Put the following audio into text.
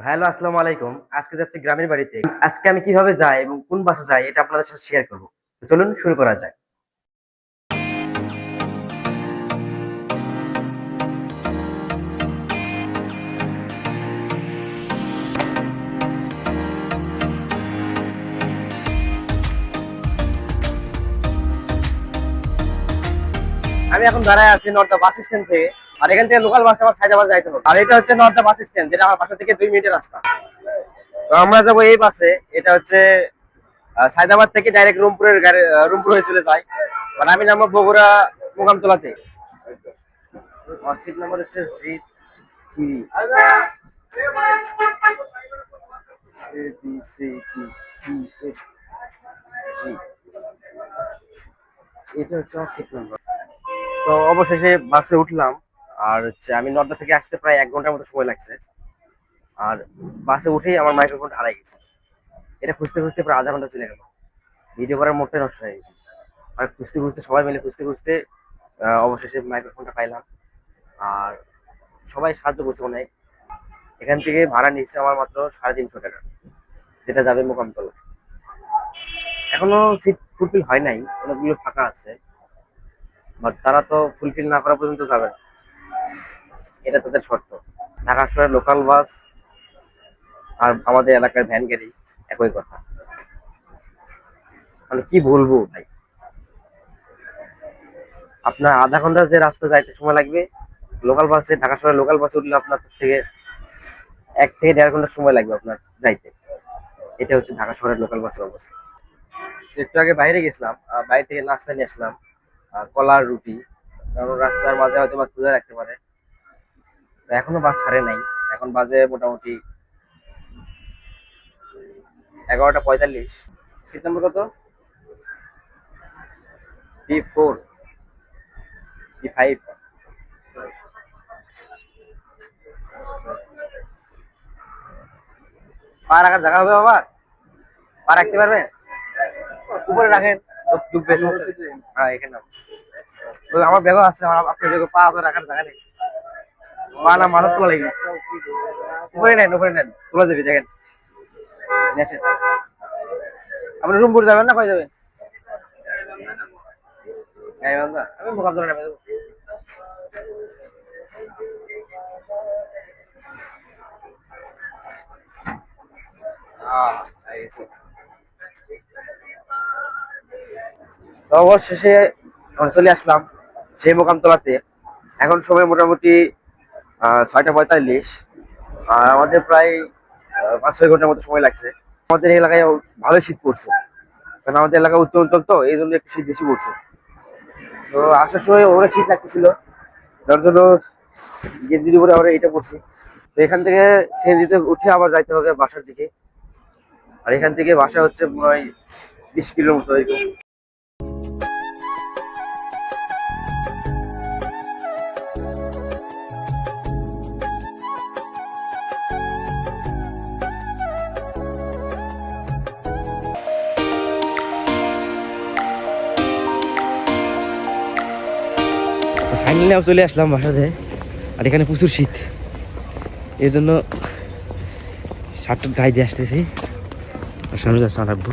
Hello, আসসালামু আলাইকুম। আজকে যাচ্ছি গ্রামের বাড়িতে। আজকে আমি কিভাবে যাই এবং কোন বাসে যাই এটা আপনাদের সাথে শেয়ার করব। চলুন শুরু করা যাক। আমি এখন দাঁড়ায় আছি নর্থ বাস স্ট্যান্ড থেকে। আর এখান থেকে লোকাল বাসে আমার সায়দাবাদ যাইতে হবে। আর এটা হচ্ছে নর্থ বাস স্ট্যান্ড, যেটা আমার বাসা থেকে 2 মিনিটের রাস্তা। তো আমরা যাবো এই বাসে। এটা হচ্ছে সায়দাবাদ থেকে ডাইরেক্ট রংপুর হয়ে চলে যায়। আর আমি নামবো বগুড়া মোকামতলাতে। আমার সিট নাম্বার হচ্ছে G A B C D E F G. এটা হচ্ছে আমার সিট নাম্বার। তো অবশেষে বাসে উঠলাম। আর হচ্ছে আমি নর্থ থেকে আসতে প্রায় 1 ঘন্টার মতো সময় লাগছে। আর বাসে উঠেই আমার মাইক্রোফোনটা হারাই গেছে। এটা খুঁজতে খুঁজতে প্রায় আধা ঘন্টা চলে গেল। ভিডিও করার মোডটাই নষ্ট হয়ে গেছে। আর খুঁজতে খুঁজতে সবাই মিলে খুঁজতে খুঁজতে অবশেষে মাইক্রোফোনটা পাইলাম। আর সবাই সাহায্য করছে অনেক। এখান থেকে ভাড়া নিচ্ছে আমার মাত্র 350 টাকা, যেটা যাবে মোকামতলা। এখনো সিট ফুলফিল হয় নাই, অনেকগুলো ফাঁকা আছে। বাট তারা তো ফুলফিল না করা পর্যন্ত যাবে না, এটা তাদের শর্ত। ঢাকা শহরের লোকাল বাস আর আমাদের এলাকার ভ্যান গাড়ি একই কথা। মানে কি বলবো ভাই, আপনার আধা ঘন্টা যে রাস্তা যাইতে সময় লাগবে, লোকাল বাসে ঢাকা শহরের লোকাল বাসে উঠলে আপনার থেকে 1 থেকে 1.5 ঘন্টা সময় লাগবে আপনার যাইতে। এটা হচ্ছে ঢাকা শহরের লোকাল বাসের অবস্থা। একটু আগে বাইরে গেছিলাম, বাইরে থেকে নাস্তা নিয়ে আসলাম, কলার রুটি। কারণ রাস্তার মাঝে হয়তো বা ক্ষুধা রাখতে পারে। তো এখনো বাস ছাড়ে নাই। এখন বাজে মোটামুটি 11টা 45। সিট নাম্বার কত? B4 B5। পা রাখার জায়গা হবে বাবা? পা রাখতে পারবেন? উপরে রাখেন, ডুববে। হ্যাঁ, এখানে নাও। ওই আমার ব্যাগও আছে, আপনার ব্যাগও পা আছে, রাখার জায়গা নেই। পা না মাথা তোলা লাগবে। উপরে নেন তোলা যাবে, দেখেন। নিয়ে আসেন। আপনি রুমপুর যাবেন না কই যাবেন? গাইবান্ধা, আমি মোকামতলা নেমে যাবো। এই গেছি। তো অবশেষে আমরা চলে আসলাম সেই মোকামতলাতে। এখন সময় মোটামুটি 6টা 45। আর আমাদের প্রায় 5-6 ঘন্টার মতো সময় লাগছে। আমাদের এলাকায় ভালোই শীত পড়ছে, কারণ আমাদের এলাকা উত্তর অঞ্চল, তো এই জন্য একটু শীত বেশি পড়ছে। তো আসার সময় ওরা শীত লাগতেছিল, যার জন্য গেঞ্জির উপরে আমরা এটা পড়ছি। তো এখান থেকে সিএনজিতে উঠে আবার যাইতে হবে বাসার দিকে। আর এখান থেকে বাসা হচ্ছে প্রায় 20 কিলোর মতো এরকম। ফাইনালি আমি চলে আসলাম বাসাতে। আর এখানে প্রচুর শীত, এর জন্য শার্টটা গায়ে দিয়ে আসতেছি। আর সামনে যাচ্ছে রাখবো।